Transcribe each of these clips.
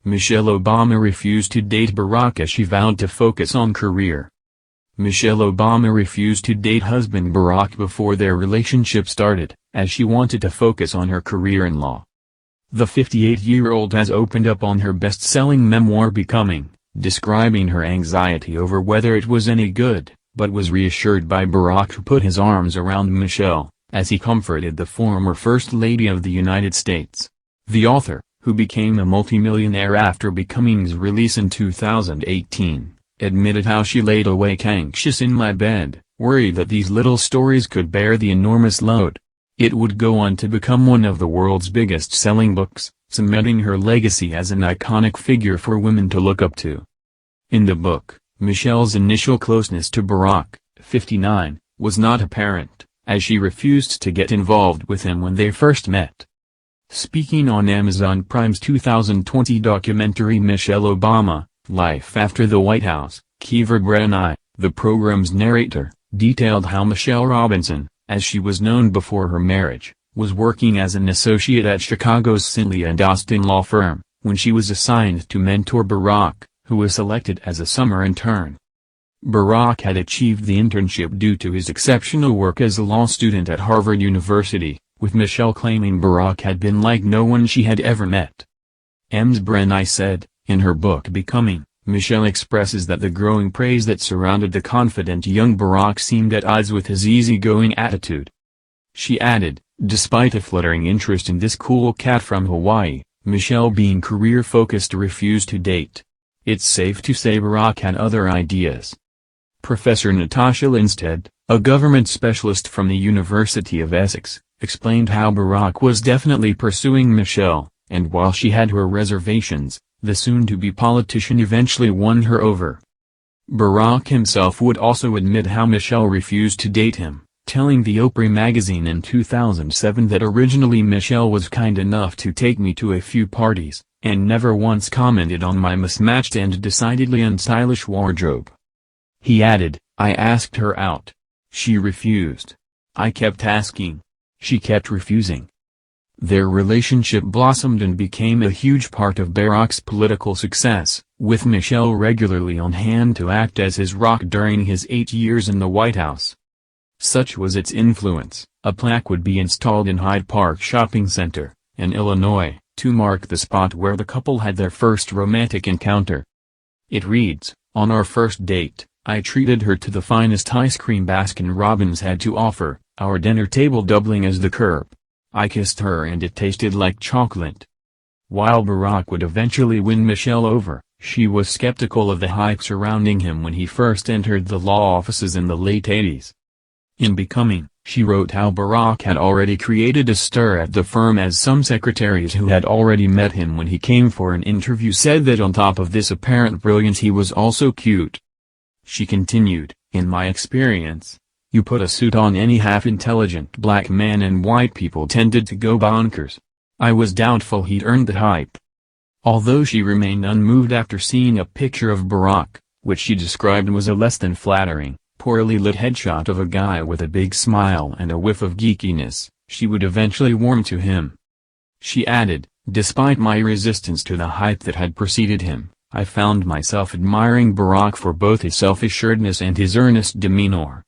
Michelle Obama refused to date Barack as she vowed to focus on career. Michelle Obama refused to date husband Barack before their relationship started, as she wanted to focus on her career in law. The 58-year-old has opened up on her best-selling memoir Becoming, describing her anxiety over whether it was any good, but was reassured by Barack, who put his arms around Michelle, as he comforted the former First Lady of the United States. The author, who became a multimillionaire after Becoming's release in 2018, admitted how she laid awake anxious in my bed, worried that these little stories could bear the enormous load. It would go on to become one of the world's biggest-selling books, cementing her legacy as an iconic figure for women to look up to. In the book, Michelle's initial closeness to Barack, 59, was not apparent, as she refused to get involved with him when they first met. Speaking on Amazon Prime's 2020 documentary Michelle Obama, Life After the White House, Kiefer Brennan, the program's narrator, detailed how Michelle Robinson, as she was known before her marriage, was working as an associate at Chicago's Sinley and Austin law firm, when she was assigned to mentor Barack, who was selected as a summer intern. Barack had achieved the internship due to his exceptional work as a law student at Harvard University, with Michelle claiming Barack had been like no one she had ever met. Ms. Brennan said, in her book Becoming, Michelle expresses that the growing praise that surrounded the confident young Barack seemed at odds with his easygoing attitude. She added, despite a fluttering interest in this cool cat from Hawaii, Michelle, being career-focused, refused to date. It's safe to say Barack had other ideas. Professor Natasha Linstead, a government specialist from the University of Essex, explained how Barack was definitely pursuing Michelle, and while she had her reservations, the soon-to-be politician eventually won her over. Barack himself would also admit how Michelle refused to date him, telling the Oprah magazine in 2007 that originally Michelle was kind enough to take me to a few parties, and never once commented on my mismatched and decidedly unstylish wardrobe. He added, I asked her out. She refused. I kept asking. She kept refusing. Their relationship blossomed and became a huge part of Barack's political success, with Michelle regularly on hand to act as his rock during his 8 years in the White House. Such was its influence, a plaque would be installed in Hyde Park Shopping Center, in Illinois, to mark the spot where the couple had their first romantic encounter. It reads, on our first date, I treated her to the finest ice cream Baskin-Robbins had to offer, our dinner table doubling as the curb. I kissed her and it tasted like chocolate. While Barack would eventually win Michelle over, she was skeptical of the hype surrounding him when he first entered the law offices in the late 80s. In Becoming, she wrote how Barack had already created a stir at the firm, as some secretaries who had already met him when he came for an interview said that on top of this apparent brilliance he was also cute. She continued, in my experience, you put a suit on any half-intelligent black man and white people tended to go bonkers. I was doubtful he'd earned the hype. Although she remained unmoved after seeing a picture of Barack, which she described was a less than flattering, poorly lit headshot of a guy with a big smile and a whiff of geekiness, she would eventually warm to him. She added, despite my resistance to the hype that had preceded him, I found myself admiring Barack for both his self-assuredness and his earnest demeanor.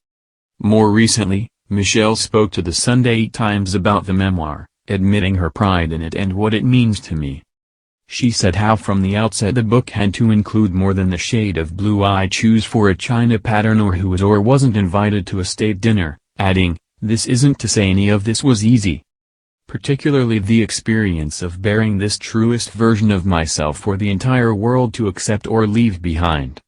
More recently, Michelle spoke to the Sunday Times about the memoir, admitting her pride in it and what it means to me. She said how from the outset the book had to include more than the shade of blue I choose for a china pattern or who was or wasn't invited to a state dinner, adding, this isn't to say any of this was easy. Particularly the experience of bearing this truest version of myself for the entire world to accept or leave behind.